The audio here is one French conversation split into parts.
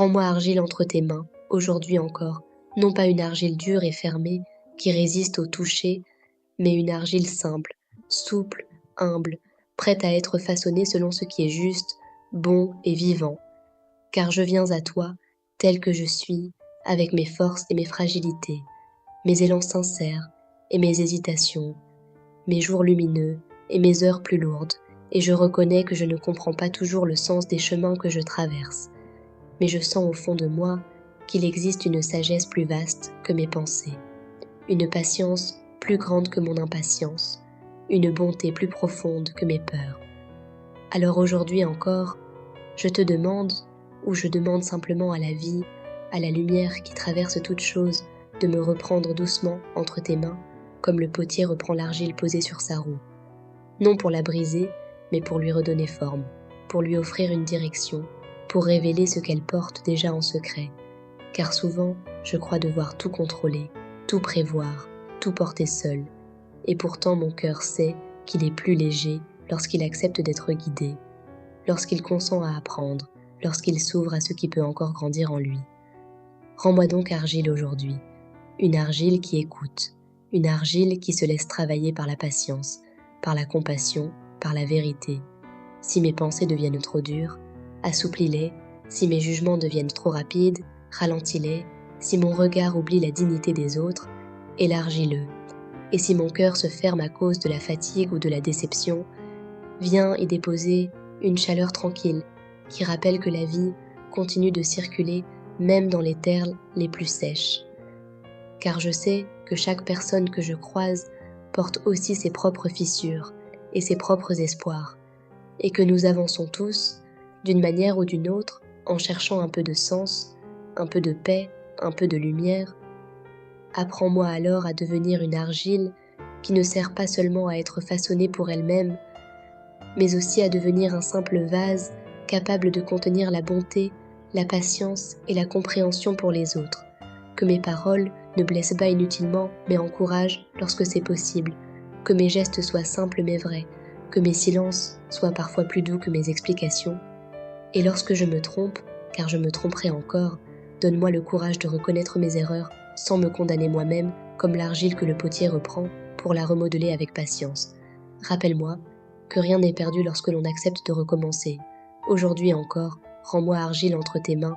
Rends-moi argile entre tes mains, aujourd'hui encore, non pas une argile dure et fermée qui résiste au toucher, mais une argile simple, souple, humble, prête à être façonnée selon ce qui est juste, bon et vivant. Car je viens à toi, tel que je suis, avec mes forces et mes fragilités, mes élans sincères et mes hésitations, mes jours lumineux et mes heures plus lourdes, et je reconnais que je ne comprends pas toujours le sens des chemins que je traverse, mais je sens au fond de moi qu'il existe une sagesse plus vaste que mes pensées, une patience plus grande que mon impatience, une bonté plus profonde que mes peurs. Alors aujourd'hui encore, je te demande, ou je demande simplement à la vie, à la lumière qui traverse toute chose, de me reprendre doucement entre tes mains, comme le potier reprend l'argile posée sur sa roue. Non pour la briser, mais pour lui redonner forme, pour lui offrir une direction, pour révéler ce qu'elle porte déjà en secret. Car souvent, je crois devoir tout contrôler, tout prévoir, tout porter seul. Et pourtant mon cœur sait qu'il est plus léger lorsqu'il accepte d'être guidé, lorsqu'il consent à apprendre, lorsqu'il s'ouvre à ce qui peut encore grandir en lui. Rends-moi donc argile aujourd'hui, une argile qui écoute, une argile qui se laisse travailler par la patience, par la compassion, par la vérité. Si mes pensées deviennent trop dures, assouplis-les. Si mes jugements deviennent trop rapides, ralentis-les. Si mon regard oublie la dignité des autres, élargis-le. Et si mon cœur se ferme à cause de la fatigue ou de la déception, viens y déposer une chaleur tranquille qui rappelle que la vie continue de circuler même dans les terres les plus sèches. Car je sais que chaque personne que je croise porte aussi ses propres fissures et ses propres espoirs, et que nous avançons tous, d'une manière ou d'une autre, en cherchant un peu de sens, un peu de paix, un peu de lumière. Apprends-moi alors à devenir une argile qui ne sert pas seulement à être façonnée pour elle-même, mais aussi à devenir un simple vase capable de contenir la bonté, la patience et la compréhension pour les autres. Que mes paroles ne blessent pas inutilement, mais encouragent lorsque c'est possible. Que mes gestes soient simples mais vrais. Que mes silences soient parfois plus doux que mes explications. Et lorsque je me trompe, car je me tromperai encore, donne-moi le courage de reconnaître mes erreurs sans me condamner moi-même comme l'argile que le potier reprend pour la remodeler avec patience. Rappelle-moi que rien n'est perdu lorsque l'on accepte de recommencer. Aujourd'hui encore, rends-moi argile entre tes mains,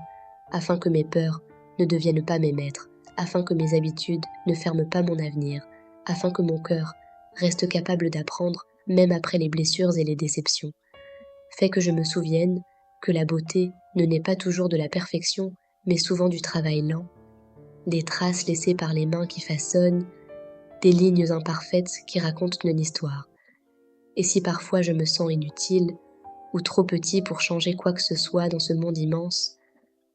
afin que mes peurs ne deviennent pas mes maîtres, afin que mes habitudes ne ferment pas mon avenir, afin que mon cœur reste capable d'apprendre même après les blessures et les déceptions. Fais que je me souvienne que la beauté ne naît pas toujours de la perfection, mais souvent du travail lent, des traces laissées par les mains qui façonnent, des lignes imparfaites qui racontent une histoire. Et si parfois je me sens inutile ou trop petit pour changer quoi que ce soit dans ce monde immense,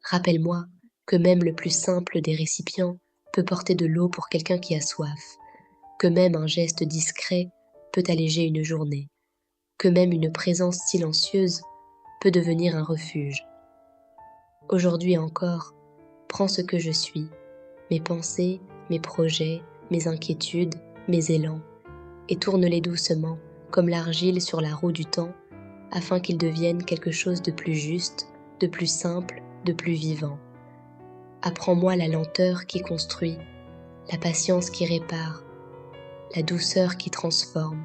rappelle-moi que même le plus simple des récipients peut porter de l'eau pour quelqu'un qui a soif, que même un geste discret peut alléger une journée, que même une présence silencieuse peut devenir un refuge. Aujourd'hui encore, prends ce que je suis, mes pensées, mes projets, mes inquiétudes, mes élans, et tourne-les doucement, comme l'argile sur la roue du temps, afin qu'ils deviennent quelque chose de plus juste, de plus simple, de plus vivant. Apprends-moi la lenteur qui construit, la patience qui répare, la douceur qui transforme.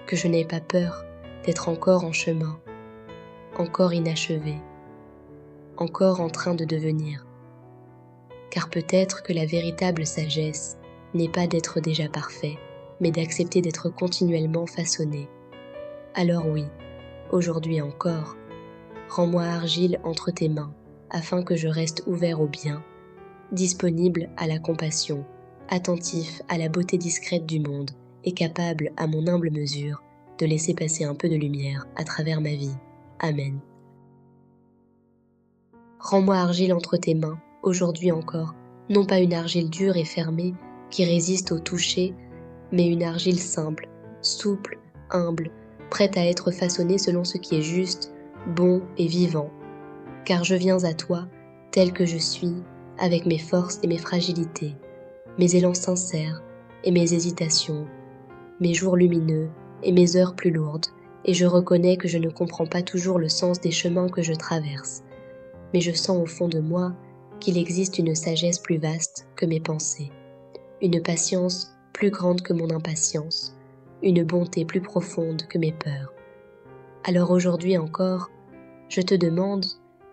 Que je n'ai pas peur d'être encore en chemin, encore inachevé, encore en train de devenir. Car peut-être que la véritable sagesse n'est pas d'être déjà parfait, mais d'accepter d'être continuellement façonné. Alors oui, aujourd'hui encore, rends-moi argile entre tes mains, afin que je reste ouvert au bien, disponible à la compassion, attentif à la beauté discrète du monde et capable, à mon humble mesure, de laisser passer un peu de lumière à travers ma vie. Amen. Rends-moi argile entre tes mains, aujourd'hui encore, non pas une argile dure et fermée qui résiste au toucher, mais une argile simple, souple, humble, prête à être façonnée selon ce qui est juste, bon et vivant. Car je viens à toi, tel que je suis, avec mes forces et mes fragilités, mes élans sincères et mes hésitations, mes jours lumineux et mes heures plus lourdes, et je reconnais que je ne comprends pas toujours le sens des chemins que je traverse, mais je sens au fond de moi qu'il existe une sagesse plus vaste que mes pensées, une patience plus grande que mon impatience, une bonté plus profonde que mes peurs. Alors aujourd'hui encore, je te demande,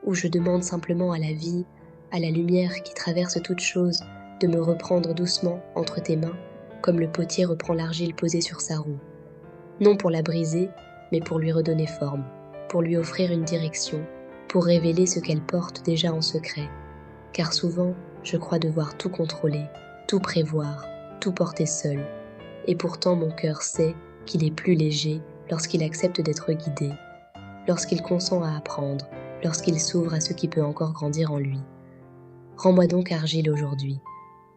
ou je demande simplement à la vie, à la lumière qui traverse toute chose, de me reprendre doucement entre tes mains, comme le potier reprend l'argile posée sur sa roue. Non pour la briser, mais pour lui redonner forme, pour lui offrir une direction, pour révéler ce qu'elle porte déjà en secret. Car souvent, je crois devoir tout contrôler, tout prévoir, tout porter seul. Et pourtant mon cœur sait qu'il est plus léger lorsqu'il accepte d'être guidé, lorsqu'il consent à apprendre, lorsqu'il s'ouvre à ce qui peut encore grandir en lui. Rends-moi donc argile aujourd'hui,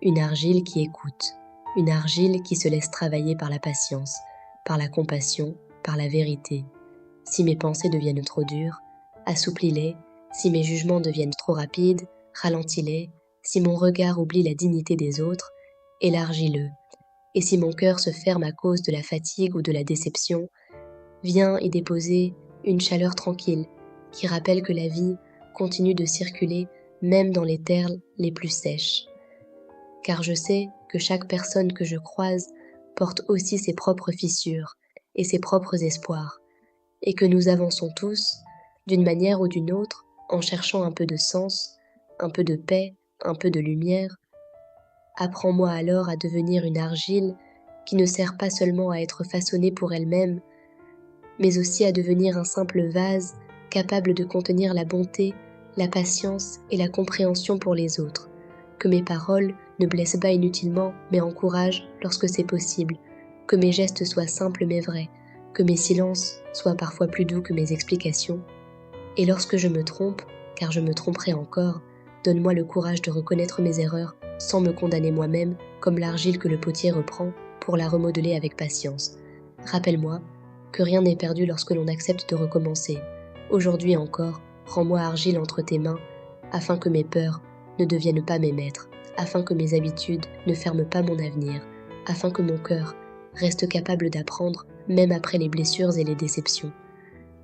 une argile qui écoute, une argile qui se laisse travailler par la patience, par la compassion, par la vérité. Si mes pensées deviennent trop dures, assouplis-les. Si mes jugements deviennent trop rapides, ralentis-les. Si mon regard oublie la dignité des autres, élargis-le. Et si mon cœur se ferme à cause de la fatigue ou de la déception, viens y déposer une chaleur tranquille qui rappelle que la vie continue de circuler même dans les terres les plus sèches. Car je sais que chaque personne que je croise porte aussi ses propres fissures et ses propres espoirs, et que nous avançons tous, d'une manière ou d'une autre, en cherchant un peu de sens, un peu de paix, un peu de lumière. Apprends-moi alors à devenir une argile qui ne sert pas seulement à être façonnée pour elle-même, mais aussi à devenir un simple vase capable de contenir la bonté, la patience et la compréhension pour les autres. Que mes paroles ne blessent pas inutilement, mais encouragent lorsque c'est possible. Que mes gestes soient simples mais vrais. Que mes silences soient parfois plus doux que mes explications. Et lorsque je me trompe, car je me tromperai encore, donne-moi le courage de reconnaître mes erreurs sans me condamner moi-même comme l'argile que le potier reprend pour la remodeler avec patience. Rappelle-moi que rien n'est perdu lorsque l'on accepte de recommencer. Aujourd'hui encore, rends-moi argile entre tes mains, afin que mes peurs ne deviennent pas mes maîtres, afin que mes habitudes ne ferment pas mon avenir, afin que mon cœur reste capable d'apprendre même après les blessures et les déceptions.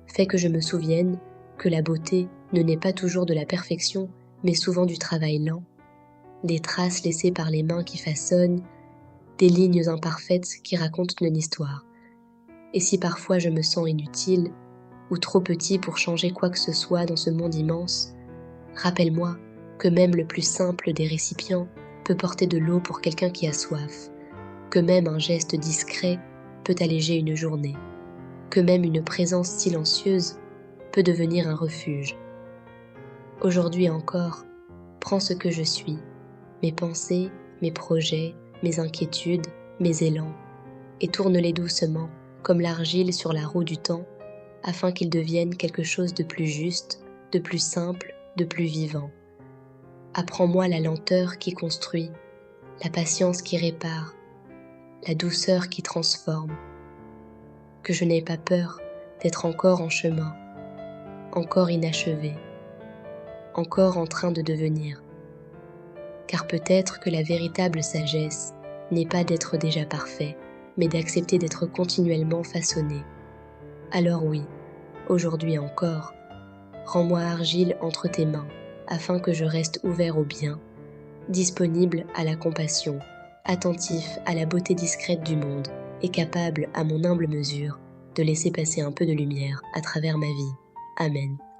Fais que je me souvienne que la beauté ne naît pas toujours de la perfection, mais souvent du travail lent, des traces laissées par les mains qui façonnent, des lignes imparfaites qui racontent une histoire. Et si parfois je me sens inutile ou trop petit pour changer quoi que ce soit dans ce monde immense, rappelle-moi que même le plus simple des récipients peut porter de l'eau pour quelqu'un qui a soif, que même un geste discret peut alléger une journée, que même une présence silencieuse peut devenir un refuge. Aujourd'hui encore, prends ce que je suis, mes pensées, mes projets, mes inquiétudes, mes élans, et tourne-les doucement, comme l'argile sur la roue du temps, afin qu'ils deviennent quelque chose de plus juste, de plus simple, de plus vivant. Apprends-moi la lenteur qui construit, la patience qui répare, la douceur qui transforme. Que je n'ai pas peur d'être encore en chemin, encore inachevé, encore en train de devenir. Car peut-être que la véritable sagesse n'est pas d'être déjà parfait, mais d'accepter d'être continuellement façonné. Alors oui, aujourd'hui encore, rends-moi argile entre tes mains, afin que je reste ouvert au bien, disponible à la compassion, attentif à la beauté discrète du monde et capable, à mon humble mesure, de laisser passer un peu de lumière à travers ma vie. Amen.